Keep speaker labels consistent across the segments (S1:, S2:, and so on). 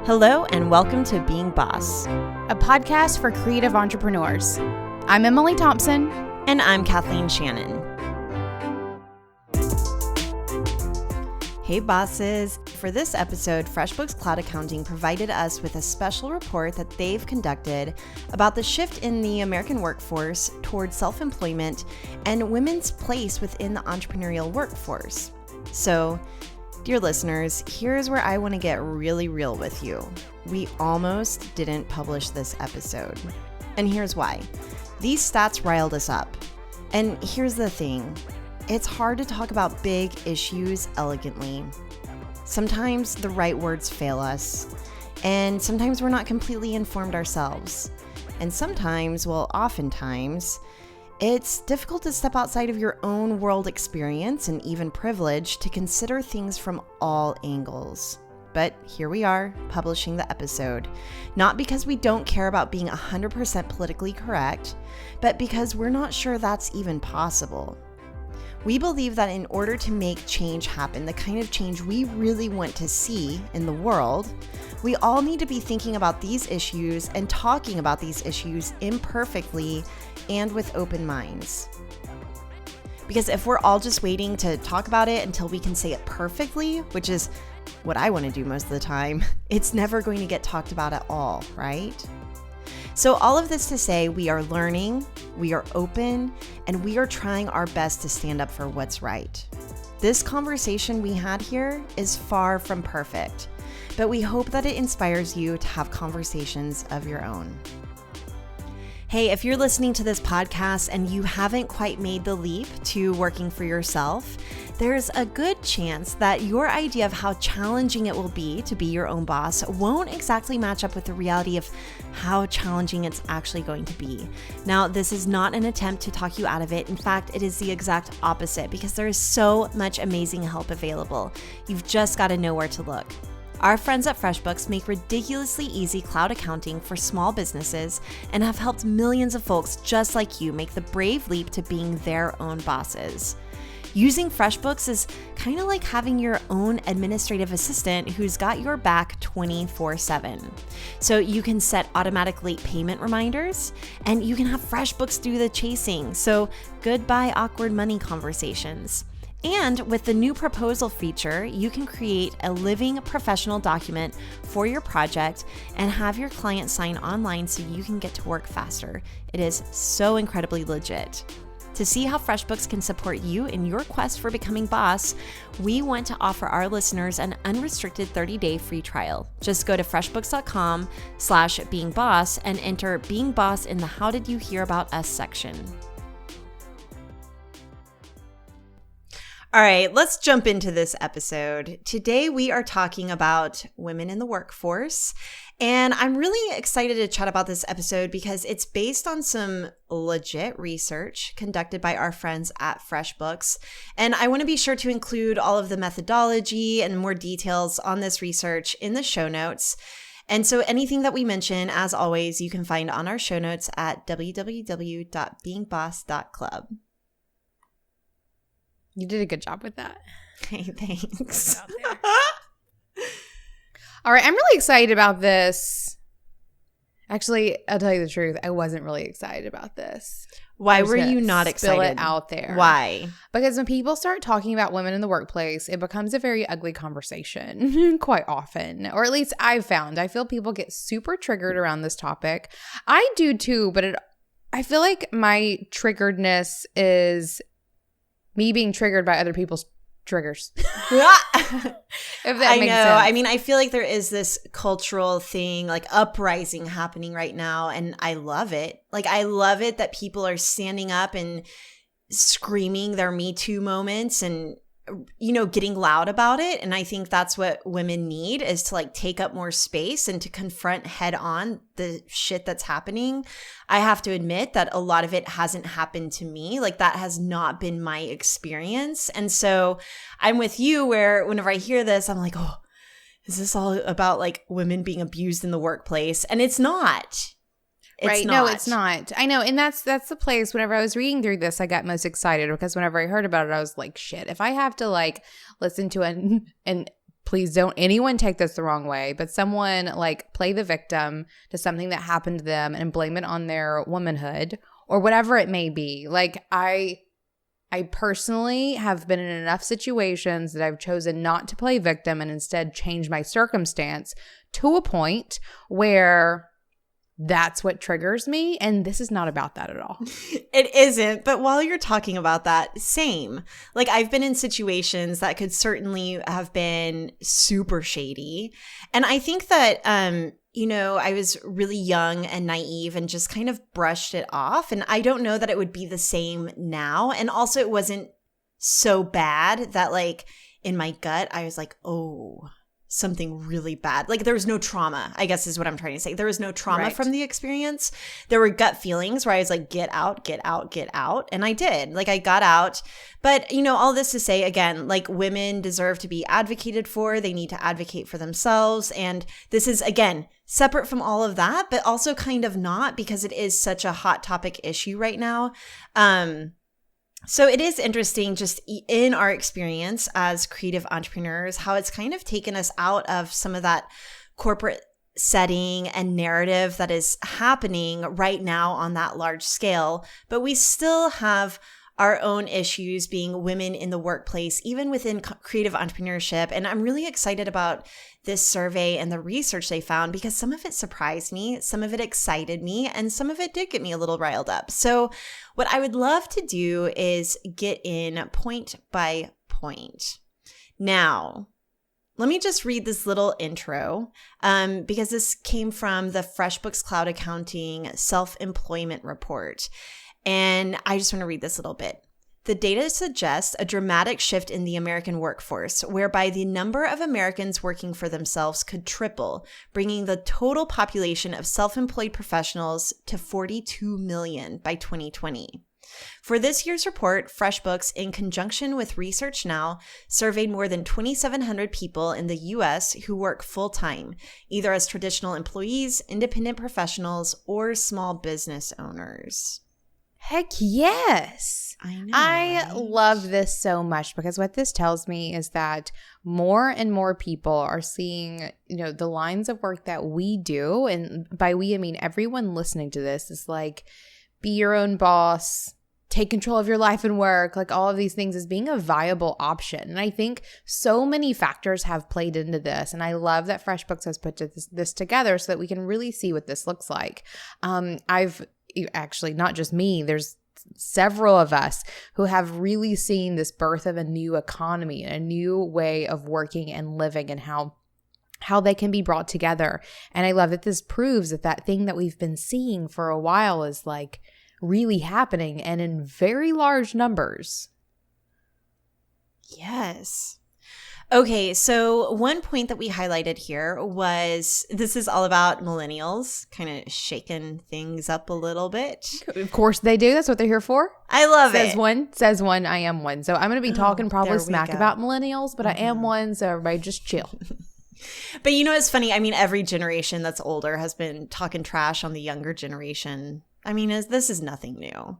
S1: Hello and welcome to Being Boss,
S2: a podcast for creative entrepreneurs. I'm Emily Thompson.
S1: And I'm Kathleen Shannon. Hey bosses! For this episode, Freshbooks Cloud Accounting provided us with a special report that they've conducted about the shift in the American workforce towards self-employment and women's place within the entrepreneurial workforce. So, dear listeners, here's where I want to get really real with you. We almost didn't publish this episode. And here's why. These stats riled us up. And here's the thing. It's hard to talk about big issues elegantly. Sometimes the right words fail us. And sometimes we're not completely informed ourselves. And sometimes, well, oftentimes, it's difficult to step outside of your own world experience and even privilege to consider things from all angles. But here we are, publishing the episode. Not because we don't care about being 100% politically correct, but because we're not sure that's even possible. We believe that in order to make change happen, the kind of change we really want to see in the world, we all need to be thinking about these issues and talking about these issues imperfectly and with open minds. Because if we're all just waiting to talk about it until we can say it perfectly, which is what I want to do most of the time, it's never going to get talked about at all, right? So all of this to say, we are learning, we are open, and we are trying our best to stand up for what's right. This conversation we had here is far from perfect, but we hope that it inspires you to have conversations of your own. Hey, if you're listening to this podcast and you haven't quite made the leap to working for yourself, there's a good chance that your idea of how challenging it will be to be your own boss won't exactly match up with the reality of how challenging it's actually going to be. Now, this is not an attempt to talk you out of it. In fact, it is the exact opposite because there is so much amazing help available. You've just got to know where to look. Our friends at Freshbooks make ridiculously easy cloud accounting for small businesses and have helped millions of folks just like you make the brave leap to being their own bosses. Using Freshbooks is kind of like having your own administrative assistant who's got your back 24/7. So you can set automatic late payment reminders and you can have Freshbooks do the chasing. So goodbye awkward money conversations. And with the new proposal feature, you can create a living professional document for your project and have your client sign online so you can get to work faster. It is so incredibly legit. To see how FreshBooks can support you in your quest for becoming boss, we want to offer our listeners an unrestricted 30-day free trial. Just go to freshbooks.com/beingboss and enter Being Boss in the How Did You Hear About Us section. All right, let's jump into this episode. Today we are talking about women in the workforce, and I'm really excited to chat about this episode because it's based on some legit research conducted by our friends at FreshBooks, and I want to be sure to include all of the methodology and more details on this research in the show notes. And so anything that we mention, as always, you can find on our show notes at www.beingboss.club.
S2: You did a good job with that.
S1: Hey, thanks.
S2: All right, I'm really excited about this. Actually, I'll tell you the truth. I wasn't really excited about this.
S1: Why were you not excited?
S2: Spill it out there.
S1: Why?
S2: Because when people start talking about women in the workplace, it becomes a very ugly conversation quite often. Or at least I've found. I feel people get super triggered around this topic. I do too, but I feel like my triggeredness is me being triggered by other people's triggers. If that makes sense.
S1: I mean, I feel like there is this cultural thing, like uprising happening right now, and I love it. Like, I love it that people are standing up and screaming their Me Too moments and, you know, getting loud about it. And I think that's what women need, is to like take up more space and to confront head on the shit that's happening. I have to admit that a lot of it hasn't happened to me. Like, that has not been my experience. And so I'm with you where whenever I hear this, I'm like, oh, is this all about like women being abused in the workplace? And it's not.
S2: Right. No, it's not. I know. And that's the place whenever I was reading through this, I got most excited because whenever I heard about it, I was like, shit, if I have to like listen to an please don't anyone take this the wrong way, but someone like play the victim to something that happened to them and blame it on their womanhood or whatever it may be. Like I personally have been in enough situations that I've chosen not to play victim and instead change my circumstance to a point where that's what triggers me. And this is not about that at all.
S1: It isn't. But while you're talking about that, same. Like I've been in situations that could certainly have been super shady. And I think that, I was really young and naive and just kind of brushed it off. And I don't know that it would be the same now. And also it wasn't so bad that like in my gut, I was like, oh, something really bad. Like there was no trauma, I guess is what I'm trying to say. There was no trauma from the experience. There were gut feelings where I was like, get out, get out, get out. And I did. Like I got out. But, all this to say, again, like women deserve to be advocated for. They need to advocate for themselves. And this is, again, separate from all of that, but also kind of not because it is such a hot topic issue right now. So it is interesting just in our experience as creative entrepreneurs, how it's kind of taken us out of some of that corporate setting and narrative that is happening right now on that large scale. But we still have our own issues being women in the workplace, even within creative entrepreneurship. And I'm really excited about this survey and the research they found because some of it surprised me, some of it excited me, and some of it did get me a little riled up. So what I would love to do is get in point by point. Now, let me just read this little intro because this came from the Freshbooks Cloud Accounting Self-Employment Report. And I just want to read this a little bit. The data suggests a dramatic shift in the American workforce, whereby the number of Americans working for themselves could triple, bringing the total population of self-employed professionals to 42 million by 2020. For this year's report, FreshBooks, in conjunction with Research Now, surveyed more than 2,700 people in the U.S. who work full-time, either as traditional employees, independent professionals, or small business owners.
S2: Heck yes.
S1: I know.
S2: I love this so much because what this tells me is that more and more people are seeing, the lines of work that we do. And by we, I mean everyone listening to this is like, be your own boss, take control of your life and work, like all of these things as being a viable option. And I think so many factors have played into this. And I love that FreshBooks has put this together so that we can really see what this looks like. Actually, not just me, there's several of us who have really seen this birth of a new economy and a new way of working and living and how they can be brought together. And I love that this proves that thing that we've been seeing for a while is like really happening and in very large numbers.
S1: Yes. Okay, so one point that we highlighted here was this is all about millennials, kind of shaking things up a little bit.
S2: Of course they do. That's what they're here for.
S1: I love it.
S2: Says one, I am one. So I'm going to be talking probably smack about millennials, but I am one, so everybody just chill.
S1: But it's funny. I mean, every generation that's older has been talking trash on the younger generation. I mean, this is nothing new. All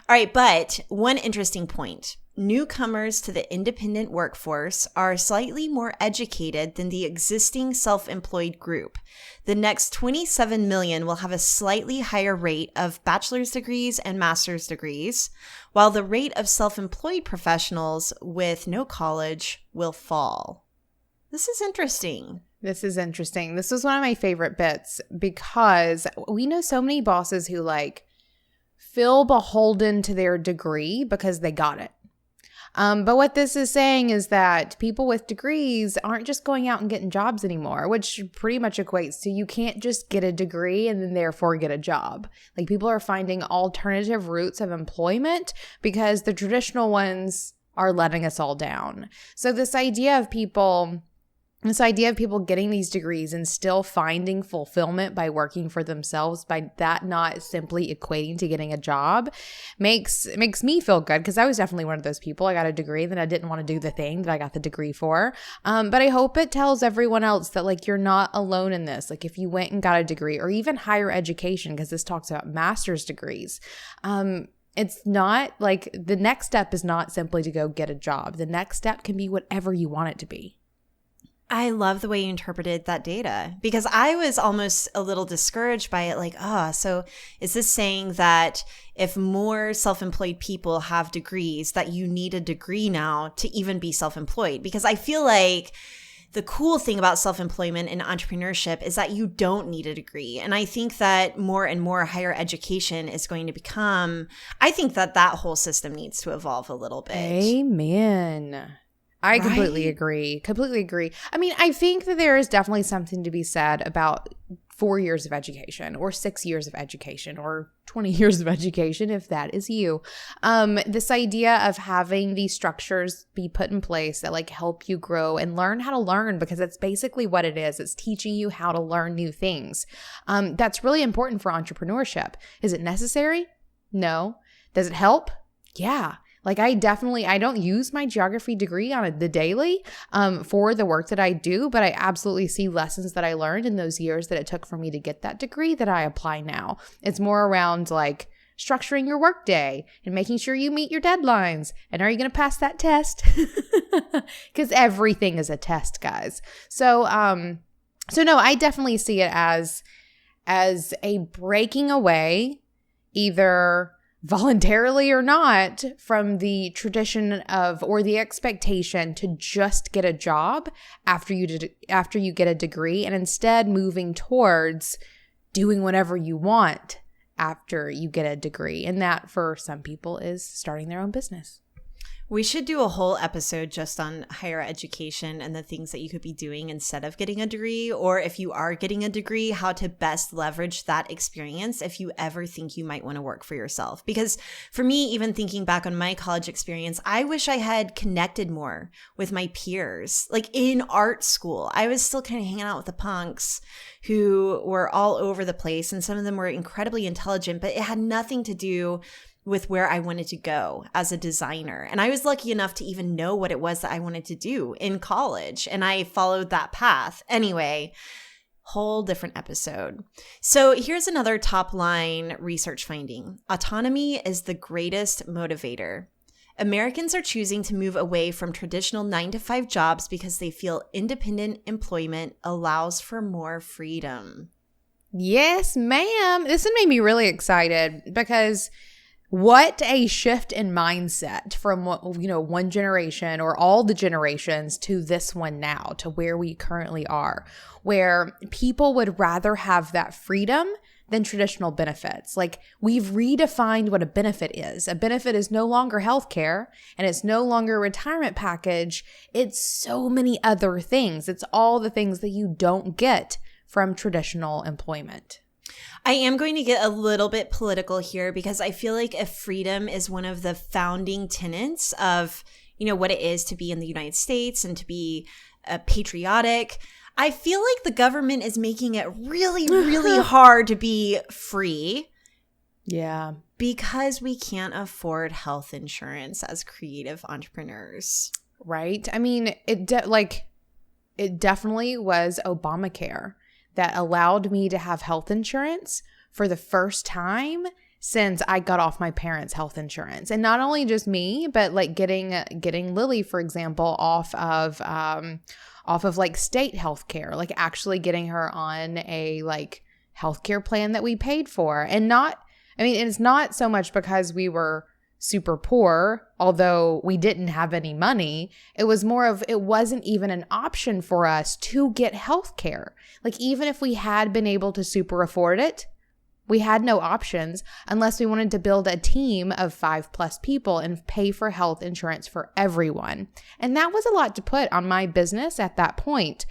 S1: right, but one interesting point. Newcomers to the independent workforce are slightly more educated than the existing self-employed group. The next 27 million will have a slightly higher rate of bachelor's degrees and master's degrees, while the rate of self-employed professionals with no college will fall. This is interesting.
S2: This is interesting. This was one of my favorite bits because we know so many bosses who feel beholden to their degree because they got it. But what this is saying is that people with degrees aren't just going out and getting jobs anymore, which pretty much equates to you can't just get a degree and then therefore get a job. Like people are finding alternative routes of employment because the traditional ones are letting us all down. So this idea of people getting these degrees and still finding fulfillment by working for themselves, by that not simply equating to getting a job, makes me feel good because I was definitely one of those people. I got a degree, then I didn't want to do the thing that I got the degree for. But I hope it tells everyone else that you're not alone in this. Like if you went and got a degree or even higher education, because this talks about master's degrees, it's not the next step is not simply to go get a job. The next step can be whatever you want it to be.
S1: I love the way you interpreted that data because I was almost a little discouraged by it. Like, so is this saying that if more self-employed people have degrees, that you need a degree now to even be self-employed? Because I feel like the cool thing about self-employment and entrepreneurship is that you don't need a degree. And I think that more and more higher education is going to become, I think that whole system needs to evolve a little bit.
S2: Amen. I completely agree. Completely agree. I mean, I think that there is definitely something to be said about 4 years of education or 6 years of education or 20 years of education, if that is you. This idea of having these structures be put in place that like help you grow and learn how to learn, because that's basically what it is. It's teaching you how to learn new things. That's really important for entrepreneurship. Is it necessary? No. Does it help? Yeah. Like I don't use my geography degree on the daily for the work that I do, but I absolutely see lessons that I learned in those years that it took for me to get that degree that I apply now. It's more around like structuring your workday and making sure you meet your deadlines. And are you going to pass that test? Because everything is a test, guys. So no, I definitely see it as a breaking away, either voluntarily or not, from the tradition of or the expectation to just get a job after you get a degree, and instead moving towards doing whatever you want after you get a degree. And that for some people is starting their own business.
S1: We should do a whole episode just on higher education and the things that you could be doing instead of getting a degree, or if you are getting a degree, how to best leverage that experience if you ever think you might want to work for yourself. Because for me, even thinking back on my college experience, I wish I had connected more with my peers. Like in art school, I was still kind of hanging out with the punks who were all over the place, and some of them were incredibly intelligent, but it had nothing to do with where I wanted to go as a designer. And I was lucky enough to even know what it was that I wanted to do in college, and I followed that path. Anyway, whole different episode. So here's another top line research finding. Autonomy is the greatest motivator. Americans are choosing to move away from traditional 9-to-5 jobs because they feel independent employment allows for more freedom.
S2: Yes, ma'am. This one made me really excited because what a shift in mindset from one generation or all the generations to this one now, to where we currently are, where people would rather have that freedom than traditional benefits. Like, we've redefined what a benefit is. A benefit is no longer healthcare, and it's no longer a retirement package. It's so many other things. It's all the things that you don't get from traditional employment.
S1: I am going to get a little bit political here because I feel like if freedom is one of the founding tenets of, what it is to be in the United States and to be patriotic, I feel like the government is making it really, really hard to be free.
S2: Yeah.
S1: Because we can't afford health insurance as creative entrepreneurs.
S2: Right? I mean, it definitely was Obamacare that allowed me to have health insurance for the first time since I got off my parents' health insurance. And not only just me, but like getting Lily, for example, off of like state health care, like actually getting her on a like healthcare plan that we paid for. And it's not so much because we were super poor, although we didn't have any money. It was more of, it wasn't even an option for us to get health care. Like, even if we had been able to super afford it, we had no options unless we wanted to build a team of 5+ people and pay for health insurance for everyone. And that was a lot to put on my business at that point.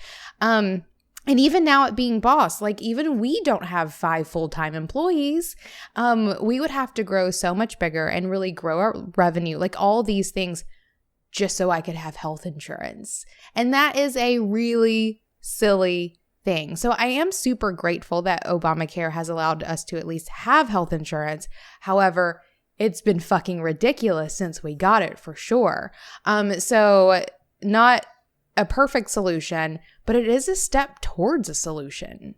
S2: And even now at being boss, like, even we don't have 5 full-time employees. We would have to grow so much bigger and really grow our revenue, like all these things, just so I could have health insurance. And that is a really silly thing. So I am super grateful that Obamacare has allowed us to at least have health insurance. However, it's been fucking ridiculous since we got it, for sure. So not a perfect solution, but it is a step towards a solution.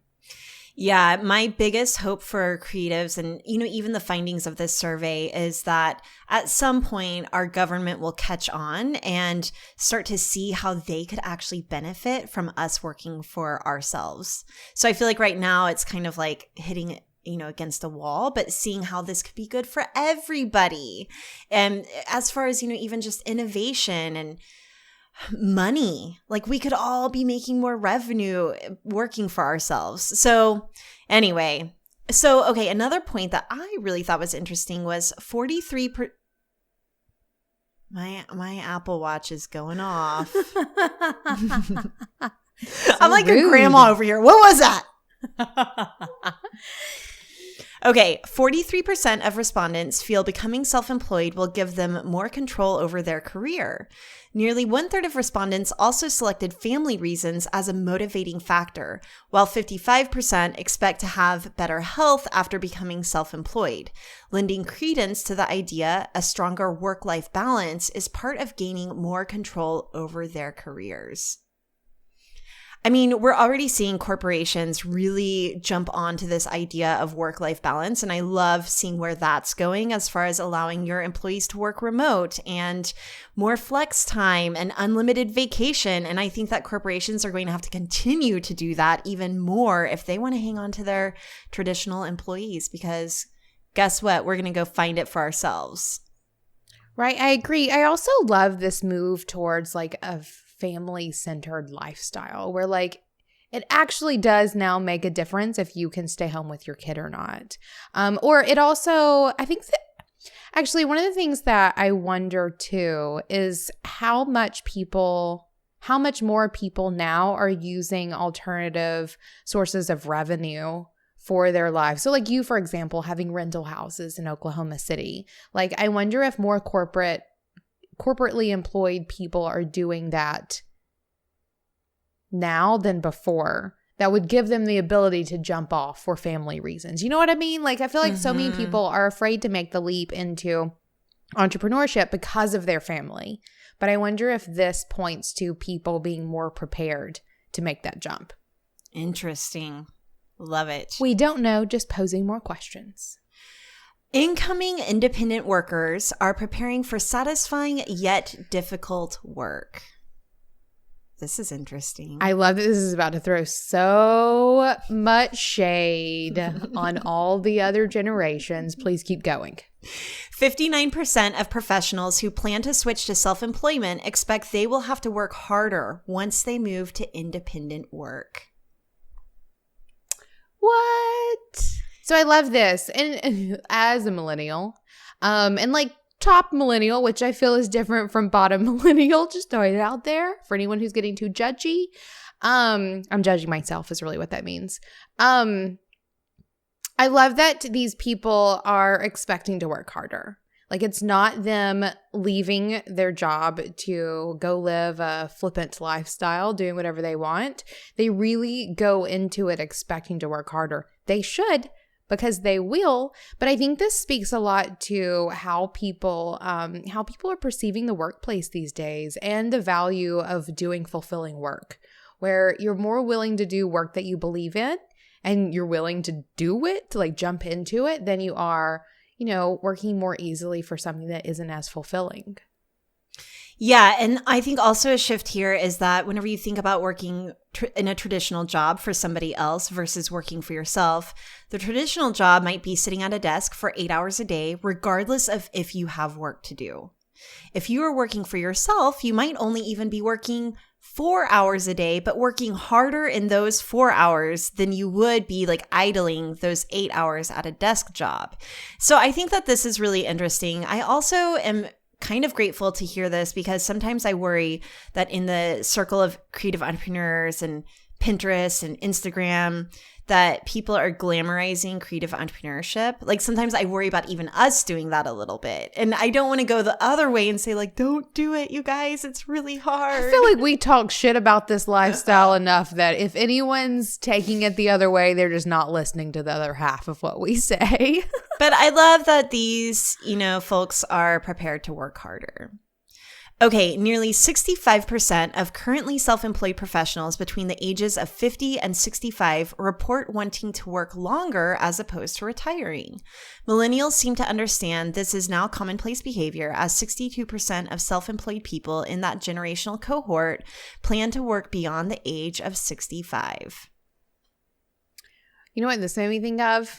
S1: Yeah, my biggest hope for creatives and, even the findings of this survey is that at some point our government will catch on and start to see how they could actually benefit from us working for ourselves. So I feel like right now it's kind of like hitting against a wall, but seeing how this could be good for everybody. And as far as, even just innovation and money, like we could all be making more revenue working for ourselves. So anyway, okay, another point that I really thought was interesting was 43%. My Apple Watch is going off. I'm like rude. A grandma over here. What was that? Okay, 43% of respondents feel becoming self-employed will give them more control over their career. Nearly 1/3 of respondents also selected family reasons as a motivating factor, while 55% expect to have better health after becoming self-employed, lending credence to the idea a stronger work-life balance is part of gaining more control over their careers. I mean, we're already seeing corporations really jump onto this idea of work-life balance, and I love seeing where that's going as far as allowing your employees to work remote and more flex time and unlimited vacation. And I think that corporations are going to have to continue to do that even more if they want to hang on to their traditional employees, because guess what? We're going to go find it for ourselves.
S2: Right. I agree. I also love this move towards like a family-centered lifestyle where like it actually does now make a difference if you can stay home with your kid or not. Or it also, I think that actually one of the things that I wonder too is how much more people now are using alternative sources of revenue for their lives. So like you, for example, having rental houses in Oklahoma City. Like I wonder if more corporately employed people are doing that now than before. That would give them the ability to jump off for family reasons. You know what I mean? Like I feel like so many people are afraid to make the leap into entrepreneurship because of their family. But I wonder if this points to people being more prepared to make that jump.
S1: Interesting. Love it.
S2: We don't know, just posing more questions.
S1: Incoming independent workers are preparing for satisfying yet difficult work. This is interesting.
S2: I love that this is about to throw so much shade on all the other generations. Please keep going.
S1: 59% of professionals who plan to switch to self-employment expect they will have to work harder once they move to independent work.
S2: What? So I love this. And as a millennial, and like top millennial, which I feel is different from bottom millennial, just throwing it out there for anyone who's getting too judgy. I'm judging myself is really what that means. I love that these people are expecting to work harder. Like it's not them leaving their job to go live a flippant lifestyle, doing whatever they want. They really go into it expecting to work harder. They should, because they will. But I think this speaks a lot to how people are perceiving the workplace these days and the value of doing fulfilling work, where you're more willing to do work that you believe in and you're willing to do it, to like jump into it, than you are, working more easily for something that isn't as fulfilling.
S1: Yeah. And I think also a shift here is that whenever you think about working in a traditional job for somebody else versus working for yourself, the traditional job might be sitting at a desk for 8 hours a day, regardless of if you have work to do. If you are working for yourself, you might only even be working 4 hours a day, but working harder in those 4 hours than you would be like idling those 8 hours at a desk job. So I think that this is really interesting. I also am kind of grateful to hear this because sometimes I worry that in the circle of creative entrepreneurs and Pinterest and Instagram, that people are glamorizing creative entrepreneurship. Like sometimes I worry about even us doing that a little bit. And I don't want to go the other way and say like, don't do it, you guys. It's really hard.
S2: I feel like we talk shit about this lifestyle enough that if anyone's taking it the other way, they're just not listening to the other half of what we say.
S1: But I love that these, folks are prepared to work harder. Okay, nearly 65% of currently self-employed professionals between the ages of 50 and 65 report wanting to work longer as opposed to retiring. Millennials seem to understand this is now commonplace behavior, as 62% of self-employed people in that generational cohort plan to work beyond the age of 65.
S2: You know what this made me think of?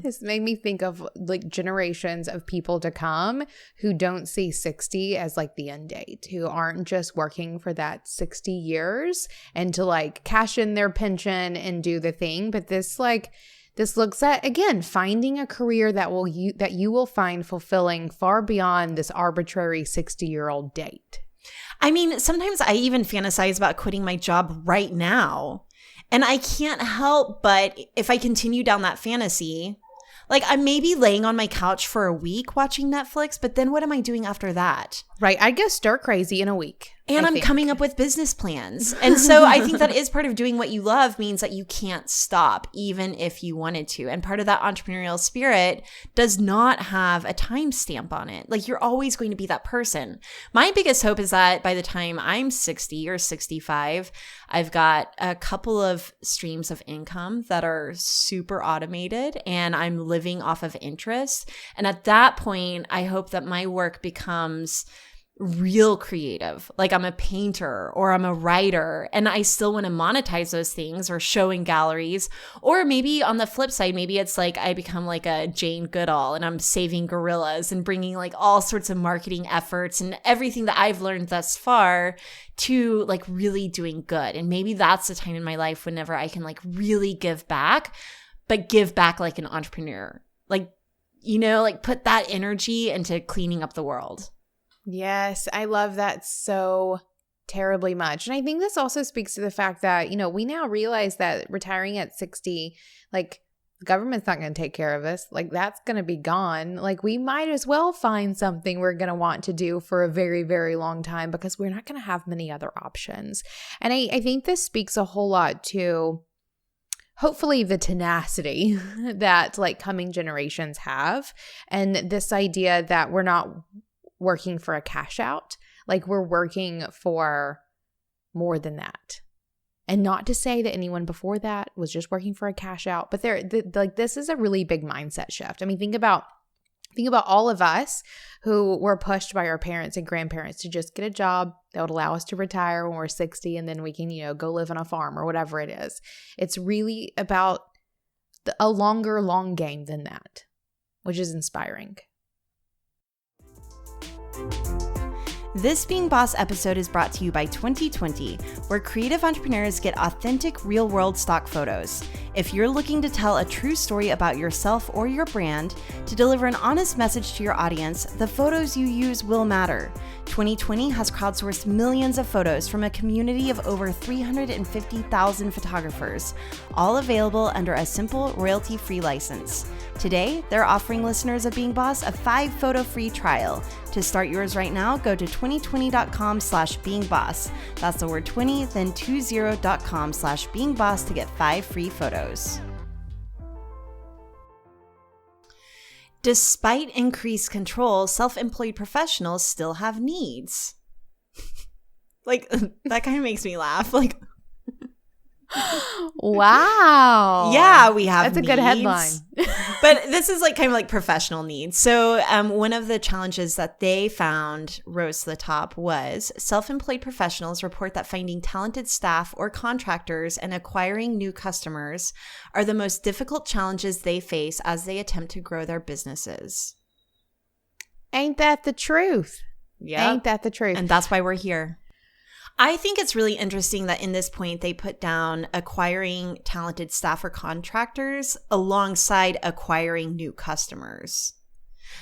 S2: This made me think of like generations of people to come who don't see 60 as like the end date, who aren't just working for that 60 years and to like cash in their pension and do the thing. But this looks at, again, finding a career that you will find fulfilling far beyond this arbitrary 60-year-old date.
S1: I mean, sometimes I even fantasize about quitting my job right now. And I can't help but, if I continue down that fantasy, like I may be laying on my couch for a week watching Netflix, but then what am I doing after that?
S2: Right. I'd go stir crazy in a week.
S1: And I'm coming up with business plans. And so I think that is part of doing what you love, means that you can't stop even if you wanted to. And part of that entrepreneurial spirit does not have a time stamp on it. Like you're always going to be that person. My biggest hope is that by the time I'm 60 or 65, I've got a couple of streams of income that are super automated and I'm living off of interest. And at that point, I hope that my work becomes real creative. Like I'm a painter or I'm a writer and I still want to monetize those things or show in galleries. Or maybe on the flip side, maybe it's like I become like a Jane Goodall and I'm saving gorillas and bringing like all sorts of marketing efforts and everything that I've learned thus far to like really doing good. And maybe that's the time in my life whenever I can like really give back, but give back like an entrepreneur. Like, you know, like put that energy into cleaning up the world.
S2: Yes, I love that so terribly much. And I think this also speaks to the fact that, you know, we now realize that retiring at 60, like the government's not going to take care of us. Like that's going to be gone. Like we might as well find something we're going to want to do for a very, very long time because we're not going to have many other options. And I think this speaks a whole lot to hopefully the tenacity that like coming generations have, and this idea that we're not working for a cash out, like we're working for more than that. And not to say that anyone before that was just working for a cash out, but like this is a really big mindset shift. I mean, think about all of us who were pushed by our parents and grandparents to just get a job that would allow us to retire when we're 60 and then we can, you know, go live on a farm or whatever it is. It's really about a long game than that, which is inspiring.
S1: This Being Boss episode is brought to you by 2020, where creative entrepreneurs get authentic, real-world stock photos. If you're looking to tell a true story about yourself or your brand, to deliver an honest message to your audience, the photos you use will matter. 2020 has crowdsourced millions of photos from a community of over 350,000 photographers, all available under a simple royalty-free license. Today, they're offering listeners of Being Boss a 5-photo free trial. To start yours right now, go to 2020.com/beingboss. That's the word 20, then 20.com/beingboss to get 5 free photos. Despite increased control, self-employed professionals still have needs. Like, that kind of makes me laugh. Like,
S2: wow.
S1: Yeah, we have
S2: That's a
S1: needs.
S2: Good headline.
S1: But this is like kind of like professional needs. So one of the challenges that they found rose to the top was self-employed professionals report that finding talented staff or contractors and acquiring new customers are the most difficult challenges they face as they attempt to grow their businesses.
S2: Ain't that the truth?
S1: Yeah.
S2: Ain't that the truth?
S1: And that's why we're here. I think it's really interesting that in this point, they put down acquiring talented staff or contractors alongside acquiring new customers.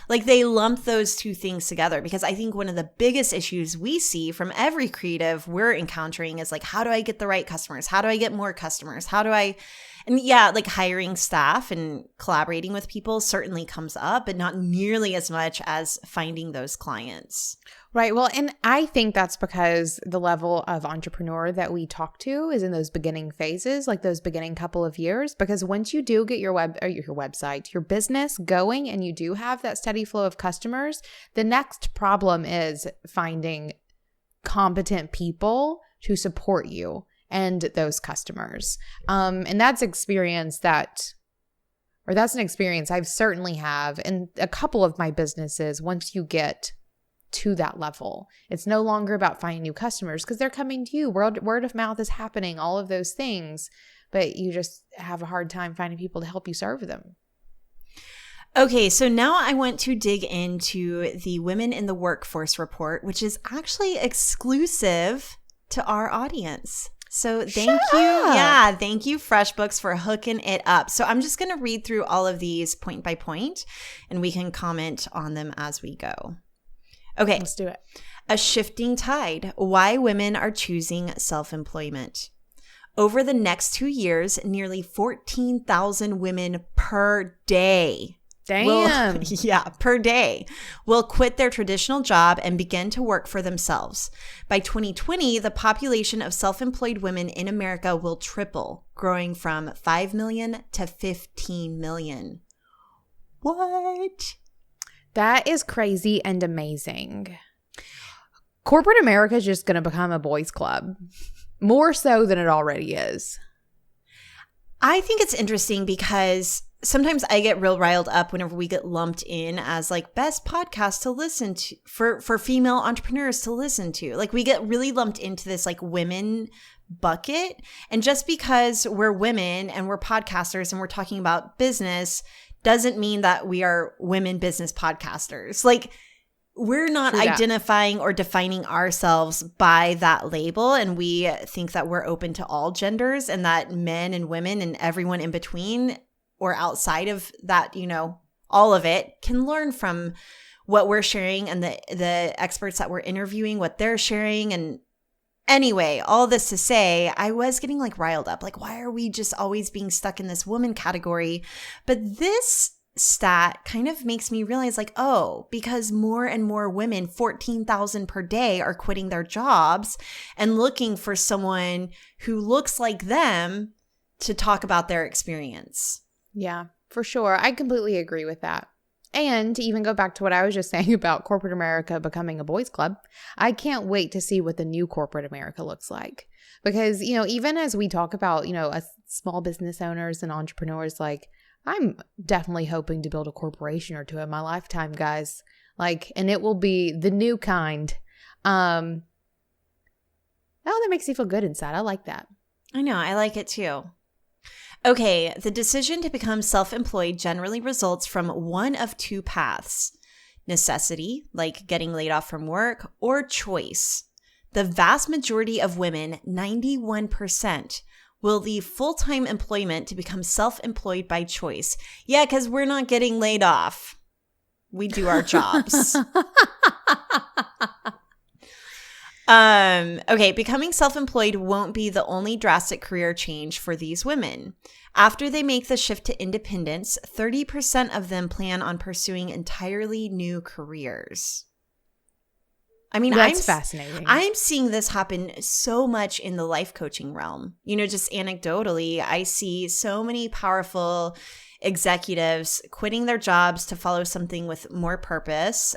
S1: Like they lump those two things together because I think one of the biggest issues we see from every creative we're encountering is like, how do I get the right customers? How do I get more customers? And yeah, like hiring staff and collaborating with people certainly comes up, but not nearly as much as finding those clients.
S2: Right. Well, and I think that's because the level of entrepreneur that we talk to is in those beginning phases, like those beginning couple of years. Because once you do get your website, your business going, and you do have that steady flow of customers, the next problem is finding competent people to support you and those customers. And that's an experience I've certainly have in a couple of my businesses. Once you get to that level, it's no longer about finding new customers because they're coming to you. Word of mouth is happening, all of those things, but you just have a hard time finding people to help you serve them.
S1: Okay, so now I want to dig into the Women in the Workforce report, which is actually exclusive to our audience. So thank you. Yeah, thank you, Freshbooks, for hooking it up. So I'm just going to read through all of these point by point, and we can comment on them as we go. Okay.
S2: Let's do it.
S1: A shifting tide. Why women are choosing self-employment. Over the next 2 years, nearly 14,000 women per day.
S2: Damn.
S1: Per day will quit their traditional job and begin to work for themselves. By 2020, the population of self-employed women in America will triple, growing from 5 million to 15 million. What?
S2: That is crazy and amazing. Corporate America is just going to become a boys' club, more so than it already is.
S1: I think it's interesting because sometimes I get real riled up whenever we get lumped in as like best podcast to listen to for female entrepreneurs to listen to. Like we get really lumped into this like women bucket. And just because we're women and we're podcasters and we're talking about business doesn't mean that we are women business podcasters. Like we're not identifying or defining ourselves by that label. And we think that we're open to all genders and that men and women and everyone in between or outside of that, you know, all of it can learn from what we're sharing and the experts that we're interviewing, what they're sharing. And anyway, all this to say, I was getting like riled up. Like, why are we just always being stuck in this woman category? But this stat kind of makes me realize like, oh, because more and more women, 14,000 per day, are quitting their jobs and looking for someone who looks like them to talk about their experience.
S2: Yeah, for sure. I completely agree with that. And to even go back to what I was just saying about corporate America becoming a boys' club, I can't wait to see what the new corporate America looks like. Because, you know, even as we talk about, you know, us small business owners and entrepreneurs, like I'm definitely hoping to build a corporation or two in my lifetime, guys. Like, and it will be the new kind. Oh, that makes me feel good inside. I like that.
S1: I know. I like it too. Okay, the decision to become self-employed generally results from one of two paths: necessity, like getting laid off from work, or choice. The vast majority of women, 91%, will leave full-time employment to become self-employed by choice. Yeah, because we're not getting laid off. We do our jobs. Okay, becoming self-employed won't be the only drastic career change for these women. After they make the shift to independence, 30% of them plan on pursuing entirely new careers. I mean,
S2: that's fascinating.
S1: I'm seeing this happen so much in the life coaching realm. You know, just anecdotally, I see so many powerful executives quitting their jobs to follow something with more purpose.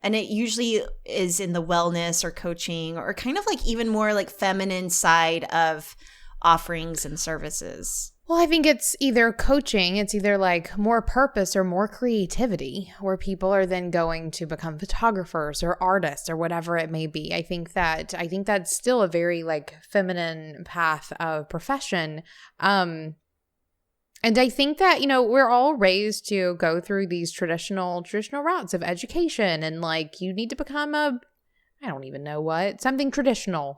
S1: And it usually is in the wellness or coaching or kind of like even more like feminine side of offerings and services.
S2: Well, I think it's either coaching, it's either like more purpose or more creativity, where people are then going to become photographers or artists or whatever it may be. I think that's still a very like feminine path of profession. And I think that, you know, we're all raised to go through these traditional routes of education, and like you need to become I don't even know what, something traditional.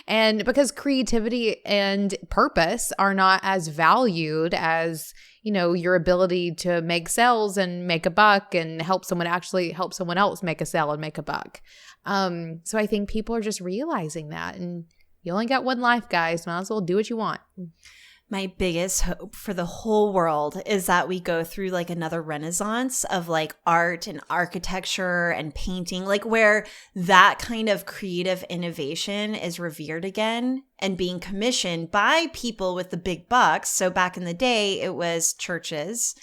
S2: And because creativity and purpose are not as valued as, you know, your ability to make sales and make a buck and help someone else make a sale and make a buck. So I think people are just realizing that, and you only got one life, guys. Might as well do what you want.
S1: My biggest hope for the whole world is that we go through like another renaissance of like art and architecture and painting, like where that kind of creative innovation is revered again and being commissioned by people with the big bucks. So back in the day, it was churches,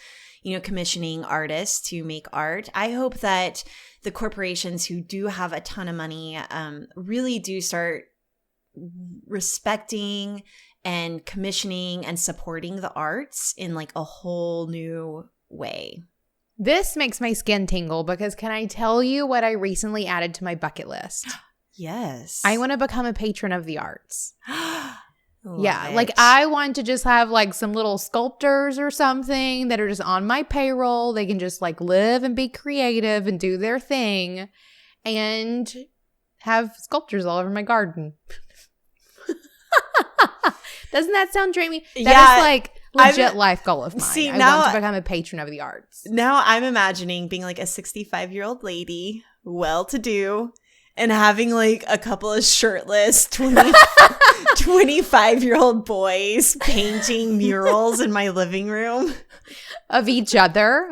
S1: commissioning artists to make art. I hope that the corporations who do have a ton of money really do start respecting and commissioning and supporting the arts in like a whole new way.
S2: This makes my skin tingle because can I tell you what I recently added to my bucket list?
S1: Yes.
S2: I want to become a patron of the arts. Yeah,
S1: What?
S2: like I want to just have like some little sculptors or something that are just on my payroll. They can just like live and be creative and do their thing and have sculptures all over my garden. Doesn't that sound dreamy? That is like legit life goal of mine.
S1: See,
S2: I
S1: now,
S2: want to become a patron of the arts.
S1: Now I'm imagining being like a 65-year-old lady, well-to-do, and having like a couple of shirtless 25-year-old boys painting murals in my living room.
S2: Of each other.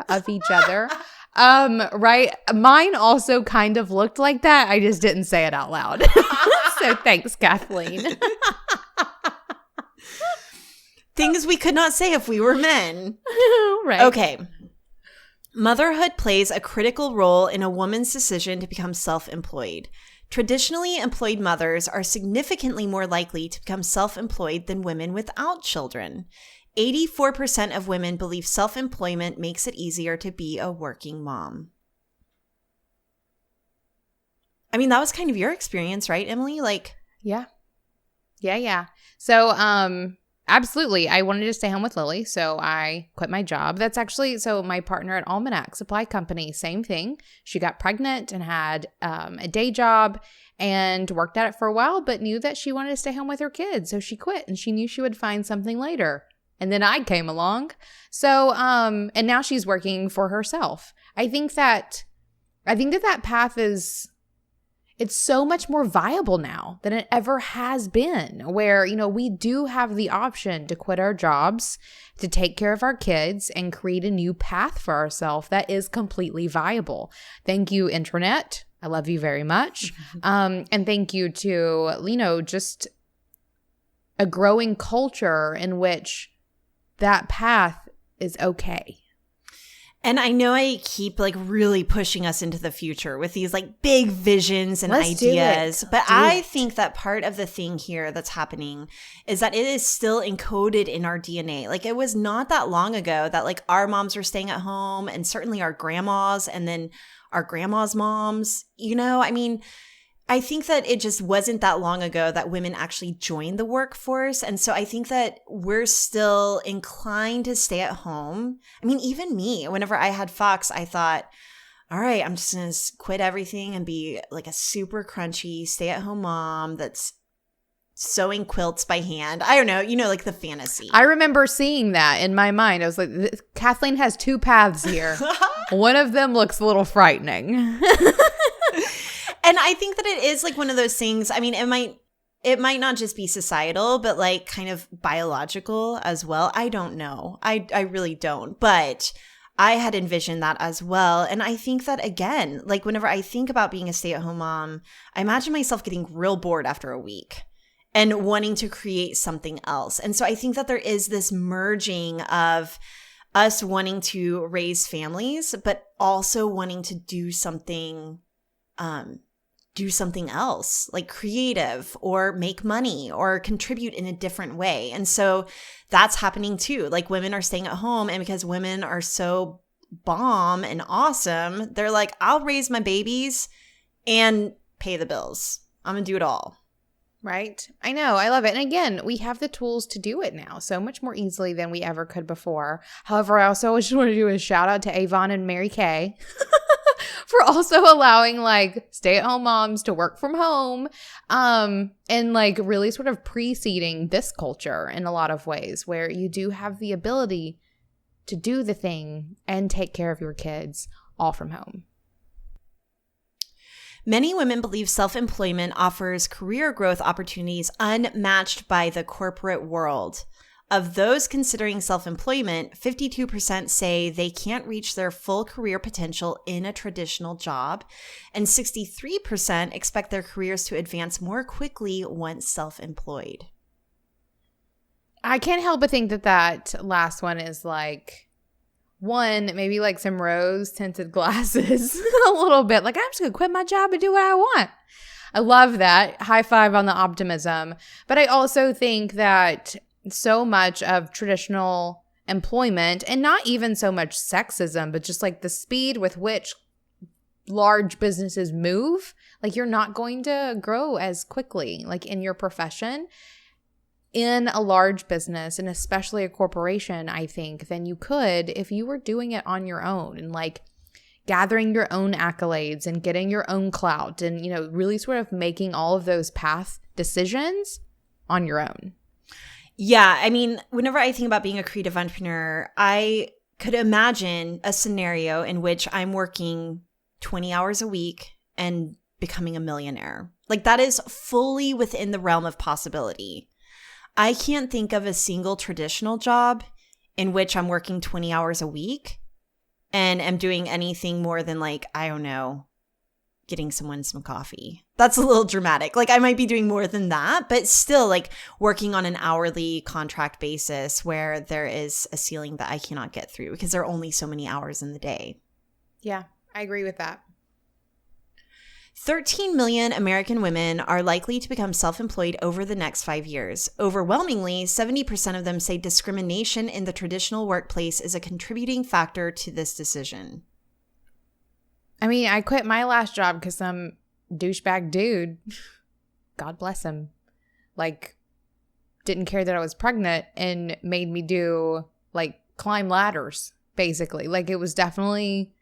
S2: Right. Mine also kind of looked like that. I just didn't say it out loud. So thanks, Kathleen.
S1: Things we could not say if we were men.
S2: Right.
S1: Okay. Motherhood plays a critical role in a woman's decision to become self-employed. Traditionally employed mothers are significantly more likely to become self-employed than women without children. 84% of women believe self-employment makes it easier to be a working mom. I mean, that was kind of your experience, right, Emily? Like,
S2: Yeah. So, absolutely. I wanted to stay home with Lily, so I quit my job. That's actually, so my partner at Almanac Supply Company, same thing. She got pregnant and had a day job and worked at it for a while, but knew that she wanted to stay home with her kids. So she quit and she knew she would find something later. And then I came along. So, and now she's working for herself. I think that path is, it's so much more viable now than it ever has been, where, we do have the option to quit our jobs, to take care of our kids and create a new path for ourselves that is completely viable. Thank you, internet. I love you very much. And thank you to, just a growing culture in which that path is okay.
S1: and I know I keep like really pushing us into the future with these like big visions and ideas, but I think that part of the thing here that's happening is that it is still encoded in our DNA. Like it was not that long ago that like our moms were staying at home, and certainly our grandmas and then our grandma's moms, I mean, I think that it just wasn't that long ago that women actually joined the workforce. And so I think that we're still inclined to stay at home. I mean, even me, whenever I had Fox, I thought, all right, I'm just going to quit everything and be like a super crunchy stay-at-home mom that's sewing quilts by hand. I don't know, like the fantasy.
S2: I remember seeing that in my mind. I was like, Kathleen has two paths here. One of them looks a little frightening.
S1: And I think that it is like one of those things. I mean, it might not just be societal, but like kind of biological as well. I don't know. I really don't. But I had envisioned that as well. And I think that, again, like whenever I think about being a stay-at-home mom, I imagine myself getting real bored after a week and wanting to create something else. And so I think that there is this merging of us wanting to raise families, but also wanting to do something else, like creative or make money or contribute in a different way. And so that's happening too. Like women are staying at home, and because women are so bomb and awesome, they're like, I'll raise my babies and pay the bills. I'm going to do it all.
S2: Right. I know. I love it. And again, we have the tools to do it now so much more easily than we ever could before. However, I also just want to do a shout out to Avon and Mary Kay for also allowing like stay-at-home moms to work from home, and like really sort of preceding this culture in a lot of ways, where you do have the ability to do the thing and take care of your kids all from home.
S1: Many women believe self-employment offers career growth opportunities unmatched by the corporate world. Of those considering self-employment, 52% say they can't reach their full career potential in a traditional job, and 63% expect their careers to advance more quickly once self-employed.
S2: I can't help but think that last one is like One, maybe like some rose tinted glasses, a little bit. Like, I'm just going to quit my job and do what I want. I love that. High five on the optimism. But I also think that so much of traditional employment, and not even so much sexism, but just like the speed with which large businesses move, like you're not going to grow as quickly, like in your profession, in a large business, and especially a corporation, I think, than you could if you were doing it on your own and like gathering your own accolades and getting your own clout and, you know, really sort of making all of those path decisions on your own.
S1: Yeah. I mean, whenever I think about being a creative entrepreneur, I could imagine a scenario in which I'm working 20 hours a week and becoming a millionaire. Like, that is fully within the realm of possibility. I can't think of a single traditional job in which I'm working 20 hours a week and am doing anything more than, like, I don't know, getting someone some coffee. That's a little dramatic. Like, I might be doing more than that, but still, like, working on an hourly contract basis where there is a ceiling that I cannot get through because there are only so many hours in the day.
S2: Yeah, I agree with that.
S1: 13 million American women are likely to become self-employed over the next 5 years. Overwhelmingly, 70% of them say discrimination in the traditional workplace is a contributing factor to this decision.
S2: I mean, I quit my last job because some douchebag dude, God bless him, like, didn't care that I was pregnant and made me do, like, climb ladders, basically. Like, it was definitely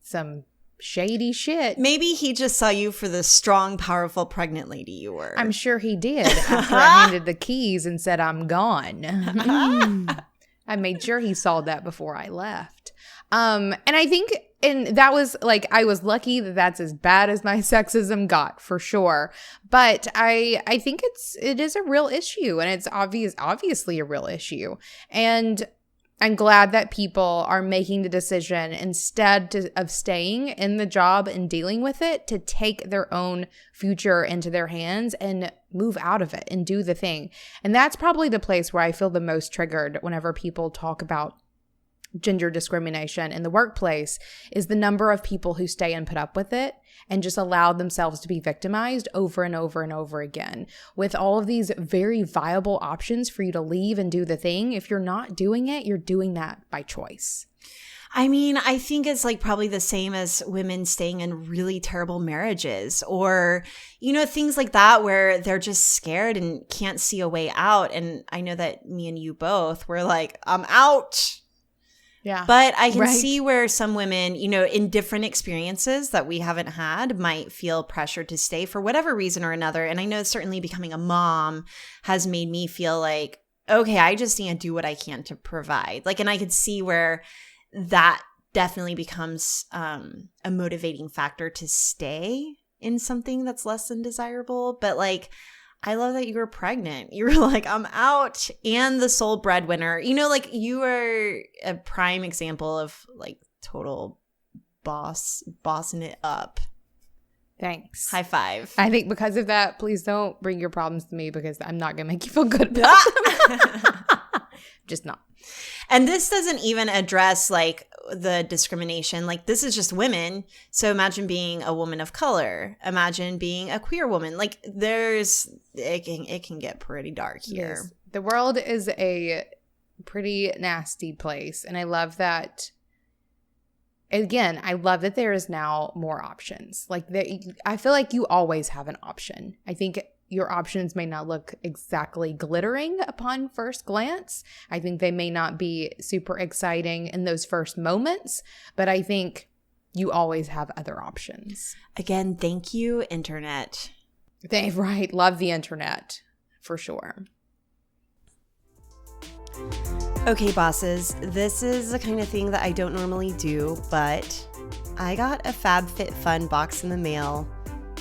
S2: some shady shit.
S1: Maybe he just saw you for the strong, powerful, pregnant lady you were.
S2: I'm sure he did after I handed the keys and said, I'm gone. I made sure he saw that before I left. And I think, and that was like, I was lucky that that's as bad as my sexism got, for sure. But I think it is a real issue, and it's obviously a real issue. And I'm glad that people are making the decision, instead of staying in the job and dealing with it, to take their own future into their hands and move out of it and do the thing. And that's probably the place where I feel the most triggered whenever people talk about gender discrimination in the workplace, is the number of people who stay and put up with it and just allow themselves to be victimized over and over and over again, with all of these very viable options for you to leave and do the thing. If you're not doing it, you're doing that by choice.
S1: I mean, I think it's like probably the same as women staying in really terrible marriages, or, you know, things like that where they're just scared and can't see a way out. And I know that me and you both were like, I'm out.
S2: Yeah.
S1: But I can see where some women, you know, in different experiences that we haven't had, might feel pressured to stay for whatever reason or another. And I know certainly becoming a mom has made me feel like, okay, I just need to do what I can to provide. Like, and I could see where that definitely becomes a motivating factor to stay in something that's less than desirable. But like, I love that you were pregnant. You were like, I'm out, and the sole breadwinner. You know, like, you are a prime example of like total bossing it up.
S2: Thanks.
S1: High five.
S2: I think because of that, please don't bring your problems to me, because I'm not going to make you feel good about them. Just not.
S1: And this doesn't even address like the discrimination. Like, this is just women. So imagine being a woman of color. Imagine being a queer woman. Like, it can get pretty dark here.
S2: Yes. The world is a pretty nasty place. And I love that. Again, I love that there is now more options. Like, I feel like you always have an option. I think your options may not look exactly glittering upon first glance. I think they may not be super exciting in those first moments, but I think you always have other options.
S1: Again, thank you, internet.
S2: Right. Love the internet, for sure.
S1: Okay, bosses, this is the kind of thing that I don't normally do, but I got a FabFitFun box in the mail,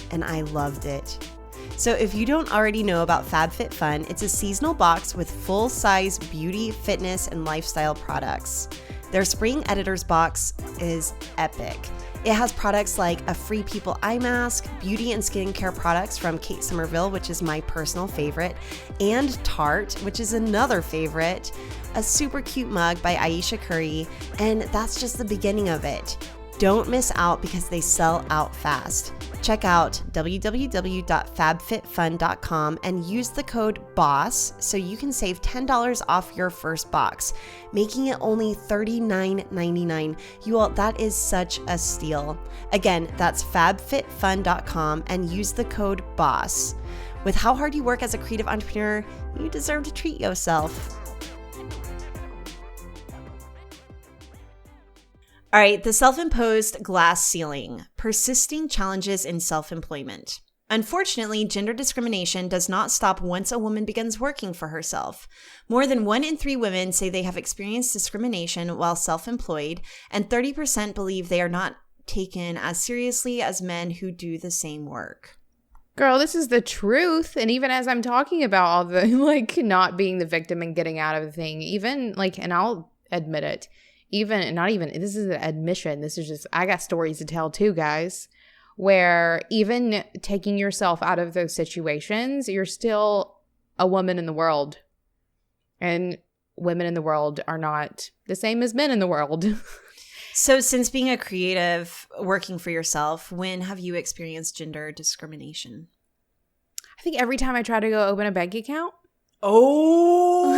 S1: and I loved it. So if you don't already know about FabFitFun, it's a seasonal box with full-size beauty, fitness, and lifestyle products. Their spring editor's box is epic. It has products like a free People eye mask, beauty and skincare products from Kate Somerville, which is my personal favorite, and Tarte, which is another favorite, a super cute mug by Aisha Curry, and that's just the beginning of it. Don't miss out because they sell out fast. Check out www.fabfitfun.com and use the code BOSS so you can save $10 off your first box, making it only $39.99. You all, that is such a steal. Again, that's fabfitfun.com and use the code BOSS. With how hard you work as a creative entrepreneur, you deserve to treat yourself. All right, the self-imposed glass ceiling, persisting challenges in self-employment. Unfortunately, gender discrimination does not stop once a woman begins working for herself. More than 1 in 3 women say they have experienced discrimination while self-employed, and 30% believe they are not taken as seriously as men who do the same work.
S2: Girl, this is the truth. And even as I'm talking about all the not being the victim and getting out of the thing, even and I'll admit it, this is an admission. This is just, I got stories to tell too, guys, where even taking yourself out of those situations, you're still a woman in the world. And women in the world are not the same as men in the world.
S1: So since being a creative, working for yourself, when have you experienced gender discrimination?
S2: I think every time I try to go open a bank account.
S1: Oh,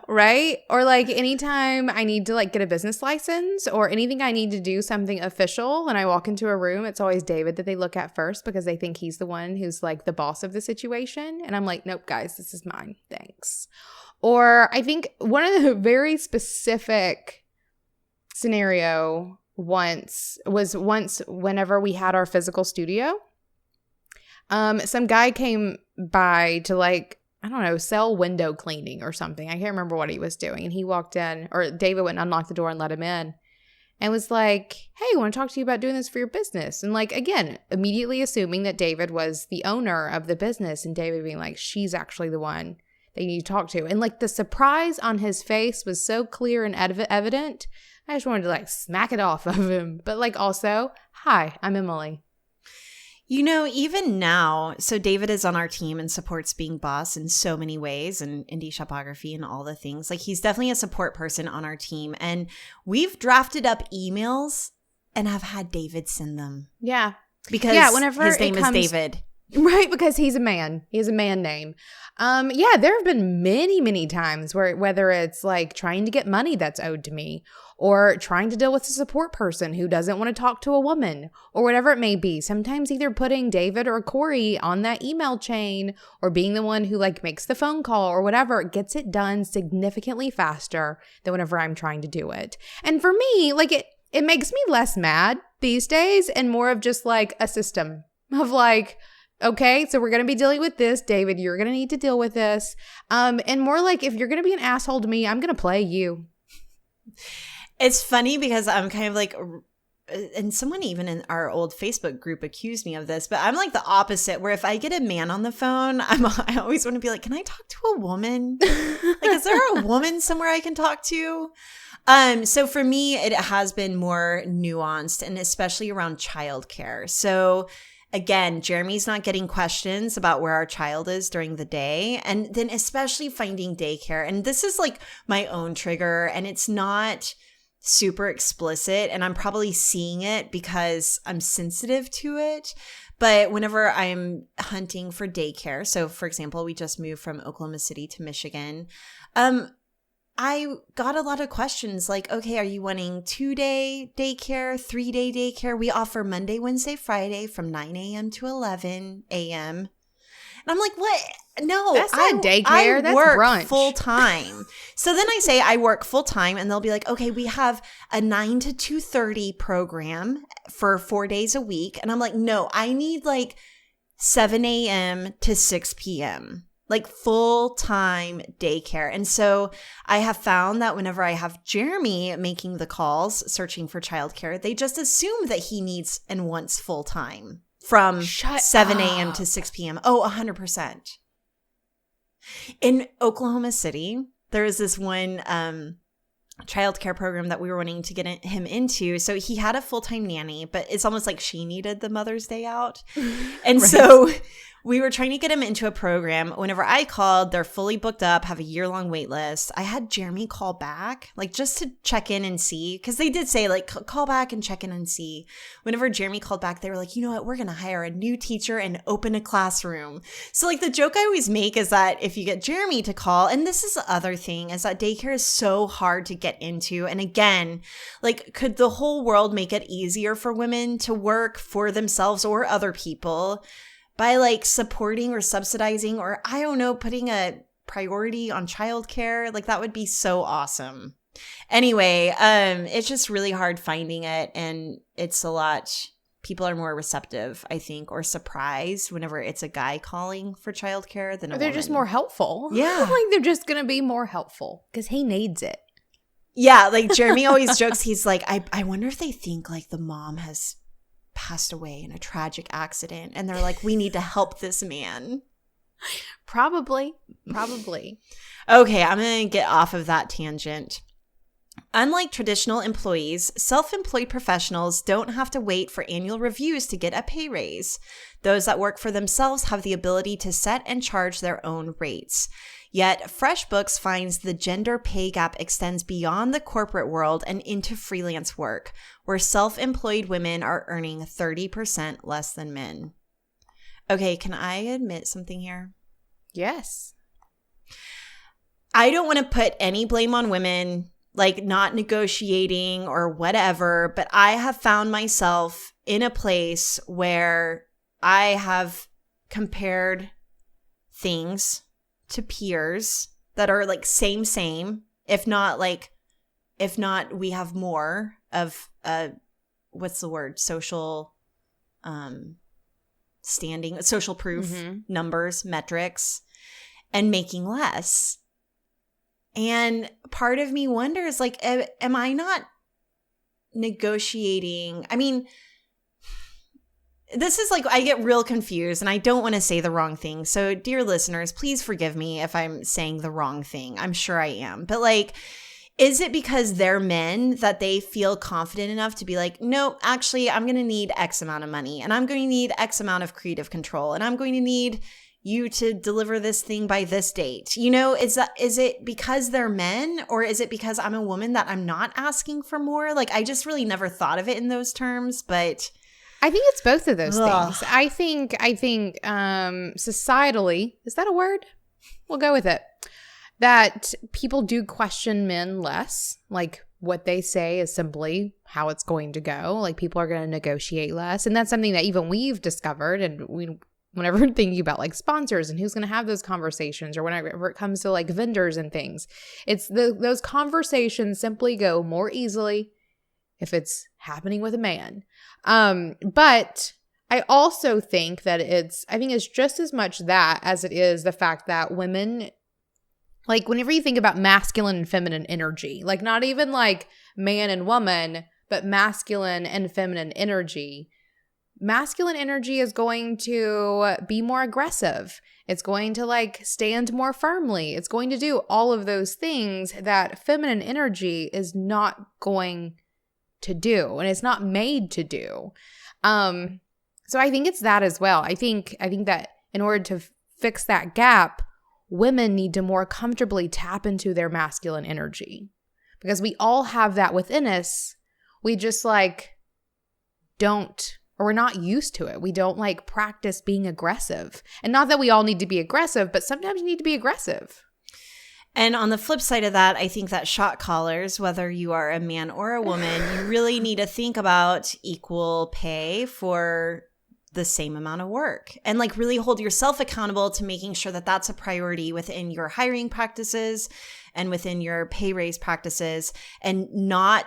S2: right? Or anytime I need to get a business license or anything I need to do something official and I walk into a room, it's always David that they look at first because they think he's the one who's the boss of the situation. And I'm like, nope, guys, this is mine. Thanks. Or I think one of the very specific scenario was whenever we had our physical studio. Some guy came by to I don't know, sell window cleaning or something. I can't remember what he was doing. And he walked in, or David went and unlocked the door and let him in and was like, hey, I want to talk to you about doing this for your business. And again, immediately assuming that David was the owner of the business and David being like, she's actually the one that you need to talk to. And the surprise on his face was so clear and evident. I just wanted to smack it off of him. But also, hi, I'm Emily.
S1: Even now, so David is on our team and supports being boss in so many ways and indie shopography and all the things. He's definitely a support person on our team. And we've drafted up emails and have had David send them.
S2: Yeah.
S1: Because whenever his name is David.
S2: Right, because he's a man. He has a man name. Yeah, there have been many, many times where whether it's trying to get money that's owed to me or trying to deal with a support person who doesn't want to talk to a woman or whatever it may be. Sometimes either putting David or Corey on that email chain or being the one who makes the phone call or whatever gets it done significantly faster than whenever I'm trying to do it. And for me, it makes me less mad these days and more of just a system of okay, so we're going to be dealing with this. David, you're going to need to deal with this. And more if you're going to be an asshole to me, I'm going to play you.
S1: It's funny because I'm kind of and someone even in our old Facebook group accused me of this, but I'm the opposite, where if I get a man on the phone, I always want to be can I talk to a woman? Is there a woman somewhere I can talk to? So for me, it has been more nuanced and especially around childcare. So again, Jeremy's not getting questions about where our child is during the day. And then especially finding daycare. And this is my own trigger and it's not super explicit. And I'm probably seeing it because I'm sensitive to it. But whenever I'm hunting for daycare, so for example, we just moved from Oklahoma City to Michigan. I got a lot of questions okay, are you wanting 2-day daycare, 3-day daycare? We offer Monday, Wednesday, Friday from 9 a.m. to 11 a.m. And I'm what? No,
S2: that's not daycare. That's
S1: work
S2: brunch.
S1: Full time. So then I say I work full time and they'll be okay, we have a 9 to 2:30 program for 4 days a week. And I'm no, I need 7 a.m. to 6 p.m. Full-time daycare. And so I have found that whenever I have Jeremy making the calls, searching for childcare, they just assume that he needs and wants full-time from 7 a.m. to 6 p.m. Oh, 100%. In Oklahoma City, there is this one childcare program that we were wanting to get him into. So he had a full-time nanny, but it's almost like she needed the Mother's Day out. And so we were trying to get him into a program. Whenever I called, they're fully booked up, have a year-long wait list. I had Jeremy call back, like just to check in and see, because they did say like call back and check in and see. Whenever Jeremy called back, they were like, you know what, we're going to hire a new teacher and open a classroom. So like the joke I always make is that if you get Jeremy to call, and this is the other thing, is that daycare is so hard to get into. And again, like could the whole world make it easier for women to work for themselves or other people by like supporting or subsidizing, or I don't know, putting a priority on childcare? Like that would be so awesome. Anyway, it's just really hard finding it, and it's a lot. People are more receptive, I think, or surprised whenever it's a guy calling for childcare than a woman.
S2: They're just more helpful.
S1: Yeah.
S2: Like they're just going to be more helpful because he needs it.
S1: Yeah, like Jeremy always jokes, he's like, I wonder if they think like the mom has passed away in a tragic accident and they're like, we need to help this man.
S2: Probably.
S1: Okay, I'm going to get off of that tangent. Unlike traditional employees, self-employed professionals don't have to wait for annual reviews to get a pay raise. Those that work for themselves have the ability to set and charge their own rates. Yet, FreshBooks finds the gender pay gap extends beyond the corporate world and into freelance work, where self-employed women are earning 30% less than men. Okay, can I admit something here?
S2: Yes.
S1: I don't want to put any blame on women, like not negotiating or whatever, but I have found myself in a place where I have compared things to peers that are like same, if not we have more of what's the word? Social standing, social proof, numbers, metrics, and making less. And part of me wonders, like, am I not negotiating? I mean, this is like, I get real confused and I don't want to say the wrong thing. So dear listeners, please forgive me if I'm saying the wrong thing. I'm sure I am. But like, is it because they're men that they feel confident enough to be like, no, actually, I'm going to need X amount of money and I'm going to need X amount of creative control and I'm going to need you to deliver this thing by this date? You know, is it because they're men, or is it because I'm a woman that I'm not asking for more? Like, I just really never thought of it in those terms, but
S2: I think it's both of those things. I think societally, is that a word? We'll go with it. That people do question men less. Like what they say is simply how it's going to go. Like people are going to negotiate less. And that's something that even we've discovered. And whenever we're thinking about like sponsors and who's going to have those conversations, or whenever it comes to like vendors and things, it's those conversations simply go more easily if it's happening with a man. But I also think that it's just as much that as it is the fact that women, like whenever you think about masculine and feminine energy, like not even like man and woman, but masculine and feminine energy, masculine energy is going to be more aggressive. It's going to like stand more firmly. It's going to do all of those things that feminine energy is not going to do, and it's not made to do. So I think it's that as well. I think that in order to fix that gap, women need to more comfortably tap into their masculine energy, because we all have that within us. We just like don't, or we're not used to it. We don't like practice being aggressive. And not that we all need to be aggressive, but sometimes you need to be aggressive.
S1: And on the flip side of that, I think that shot callers, whether you are a man or a woman, you really need to think about equal pay for the same amount of work, and like really hold yourself accountable to making sure that that's a priority within your hiring practices and within your pay raise practices, and not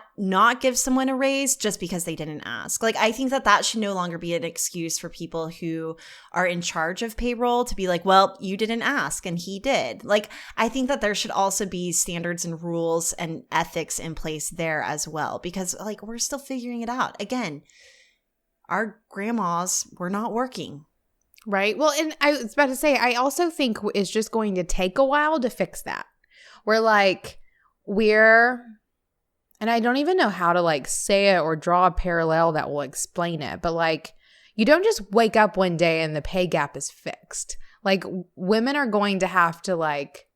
S1: give someone a raise just because they didn't ask. Like, I think that should no longer be an excuse for people who are in charge of payroll to be like, well, you didn't ask and he did. Like, I think that there should also be standards and rules and ethics in place there as well, because like we're still figuring it out. Again, our grandmas were not working.
S2: Right. Well, and I was about to say, I also think it's just going to take a while to fix that. We're And I don't even know how to like say it or draw a parallel that will explain it. But like, you don't just wake up one day and the pay gap is fixed. Like, women are going to have to like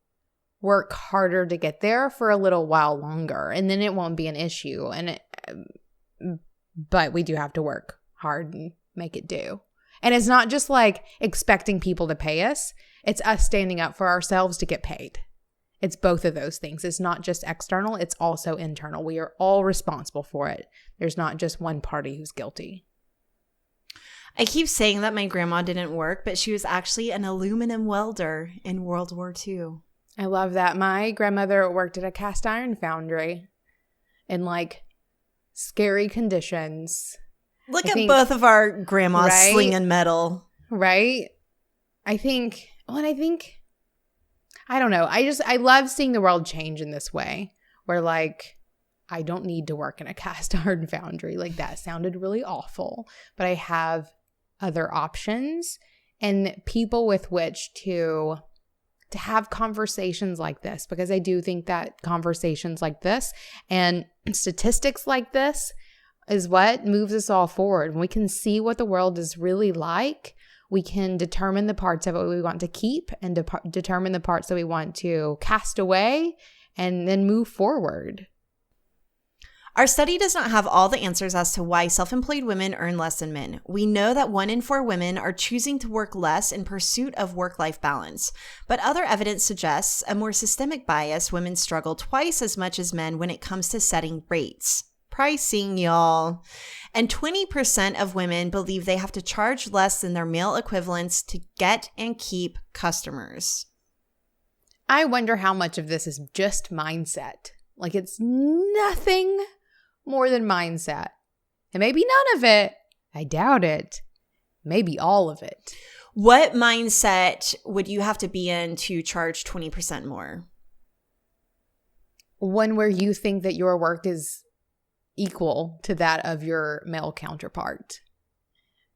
S2: work harder to get there for a little while longer, and then it won't be an issue. But we do have to work hard and make it do. And it's not just like expecting people to pay us. It's us standing up for ourselves to get paid. It's both of those things. It's not just external. It's also internal. We are all responsible for it. There's not just one party who's guilty.
S1: I keep saying that my grandma didn't work, but she was actually an aluminum welder in World War II.
S2: I love that. My grandmother worked at a cast iron foundry in like scary conditions.
S1: Look at both of our grandmas slinging metal.
S2: Right? I don't know. I love seeing the world change in this way where like I don't need to work in a cast iron foundry. Like that sounded really awful, but I have other options and people with which to have conversations like this, because I do think that conversations like this and statistics like this is what moves us all forward. When we can see what the world is really like, we can determine the parts of it we want to keep and determine the parts that we want to cast away and then move forward.
S1: Our study does not have all the answers as to why self-employed women earn less than men. We know that 1 in 4 women are choosing to work less in pursuit of work-life balance. But other evidence suggests a more systemic bias. Women struggle twice as much as men when it comes to setting rates. Pricing, y'all. And 20% of women believe they have to charge less than their male equivalents to get and keep customers.
S2: I wonder how much of this is just mindset. Like it's nothing more than mindset. And maybe none of it. I doubt it. Maybe all of it.
S1: What mindset would you have to be in to charge 20% more?
S2: One where you think that your work is equal to that of your male counterpart.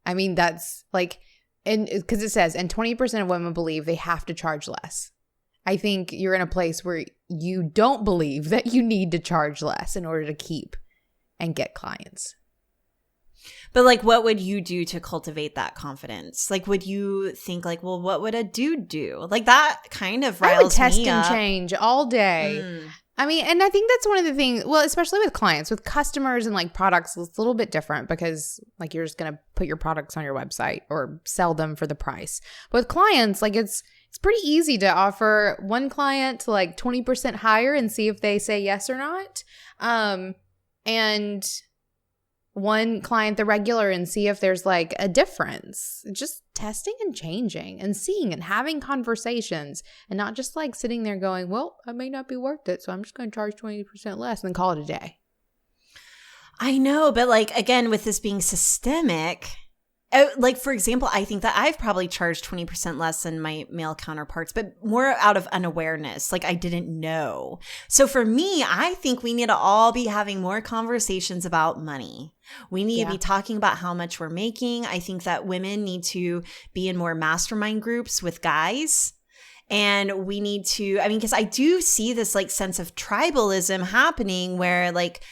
S2: I mean, that's like, and because it says, and 20% of women believe they have to charge less. I think you're in a place where you don't believe that you need to charge less in order to keep and get clients.
S1: But like, what would you do to cultivate that confidence? Like, would you think like, well, what would a dude do? Like that kind of riles me up.
S2: I would test and change all day. I mean, and I think that's one of the things, well, especially with clients, with customers and like products, it's a little bit different because like you're just going to put your products on your website or sell them for the price. But with clients, like it's pretty easy to offer one client to like 20% higher and see if they say yes or not. And one client the regular and see if there's like a difference. Just testing and changing and seeing and having conversations and not just like sitting there going, well, I may not be worth it, so I'm just going to charge 20% less and then call it a day.
S1: I know, but like, again, with this being systemic, like, for example, I think that I've probably charged 20% less than my male counterparts, but more out of unawareness. Like, I didn't know. So for me, I think we need to all be having more conversations about money. We need to be talking about how much we're making. I think that women need to be in more mastermind groups with guys. And we need to, I mean, because I do see this like sense of tribalism happening where like,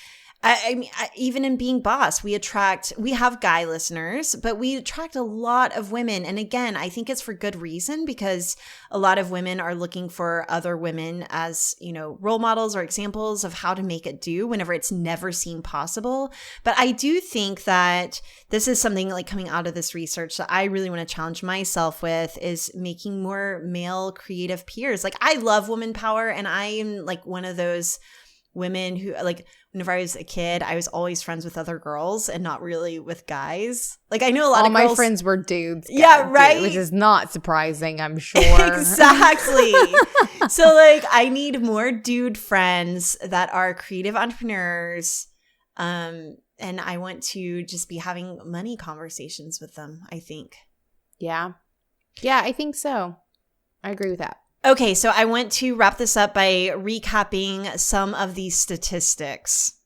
S1: I mean, even in being boss, we have guy listeners, but we attract a lot of women. And again, I think it's for good reason because a lot of women are looking for other women as, you know, role models or examples of how to make it do whenever it's never seemed possible. But I do think that this is something like coming out of this research that I really want to challenge myself with is making more male creative peers. Like I love woman power and I am like one of those women who like whenever I was a kid, I was always friends with other girls and not really with guys. Like I know a lot of girls.
S2: All my friends were dudes.
S1: Yeah, right.
S2: Which is not surprising, I'm sure.
S1: Exactly. So like I need more dude friends that are creative entrepreneurs. And I want to just be having money conversations with them, I think.
S2: Yeah. Yeah, I think so. I agree with that.
S1: Okay, so I want to wrap this up by recapping some of these statistics.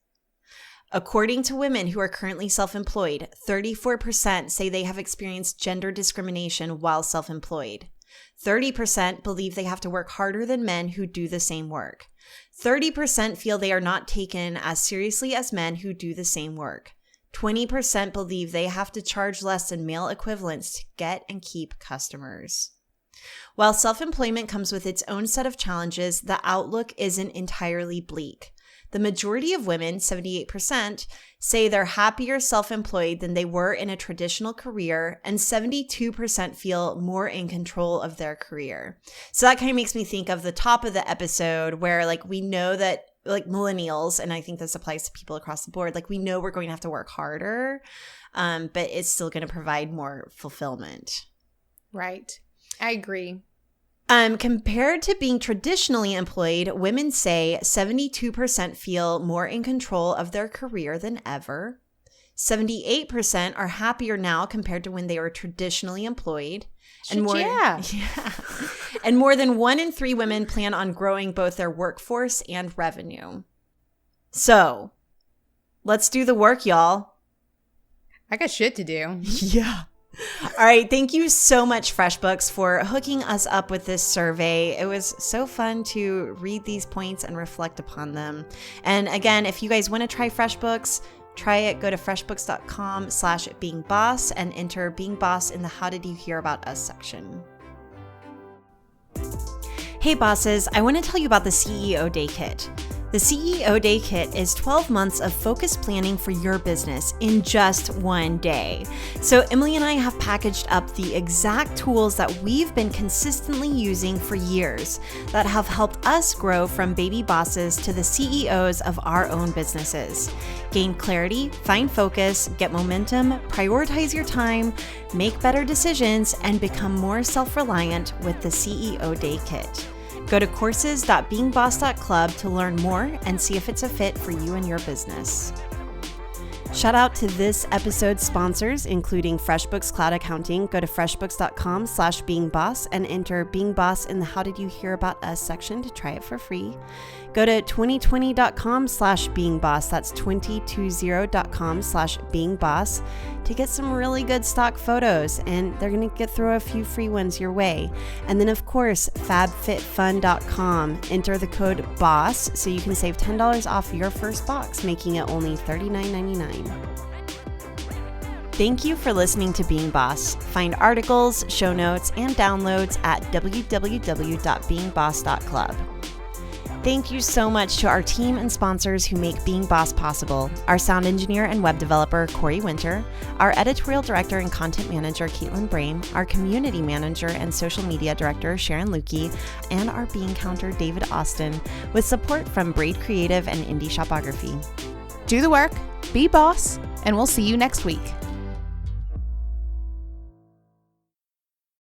S1: According to women who are currently self-employed, 34% say they have experienced gender discrimination while self-employed. 30% believe they have to work harder than men who do the same work. 30% feel they are not taken as seriously as men who do the same work. 20% believe they have to charge less than male equivalents to get and keep customers. While self-employment comes with its own set of challenges, the outlook isn't entirely bleak. The majority of women, 78%, say they're happier self-employed than they were in a traditional career, and 72% feel more in control of their career. So that kind of makes me think of the top of the episode where we know that millennials, and I think this applies to people across the board, we know we're going to have to work harder, but it's still going to provide more fulfillment.
S2: Right. I agree.
S1: Compared to being traditionally employed, women say 72% feel more in control of their career than ever. 78% are happier now compared to when they were traditionally employed. And more than 1 in 3 women plan on growing both their workforce and revenue. So, let's do the work, y'all.
S2: I got shit to do.
S1: Yeah. All right. Thank you so much, FreshBooks, for hooking us up with this survey. It was so fun to read these points and reflect upon them. And again, if you guys want to try FreshBooks, try it. Go to freshbooks.com/beingboss and enter Being Boss in the How Did You Hear About Us section. Hey bosses, I want to tell you about the CEO Day Kit. The CEO Day Kit is 12 months of focused planning for your business in just one day. So Emily and I have packaged up the exact tools that we've been consistently using for years that have helped us grow from baby bosses to the CEOs of our own businesses. Gain clarity, find focus, get momentum, prioritize your time, make better decisions, and become more self-reliant with the CEO Day Kit. Go to courses.beingboss.club to learn more and see if it's a fit for you and your business. Shout out to this episode's sponsors, including Freshbooks Cloud Accounting. Go to freshbooks.com/beingboss and enter Being Boss in the How Did You Hear About Us section to try it for free. Go to 2020.com/beingboss. That's 2020.com/beingboss to get some really good stock photos, and they're going to throw a few free ones your way. And then, of course, fabfitfun.com. Enter the code BOSS so you can save $10 off your first box, making it only $39.99. Thank you for listening to Being Boss. Find articles, show notes, and downloads at www.beingboss.club. Thank you so much to our team and sponsors who make Being Boss possible. Our sound engineer and web developer, Corey Winter, our editorial director and content manager, Caitlin Brame, our community manager and social media director, Sharon Lukey, and our bean counter, David Austin, with support from Braid Creative and Indie Shopography.
S2: Do the work, be boss, and we'll see you next week.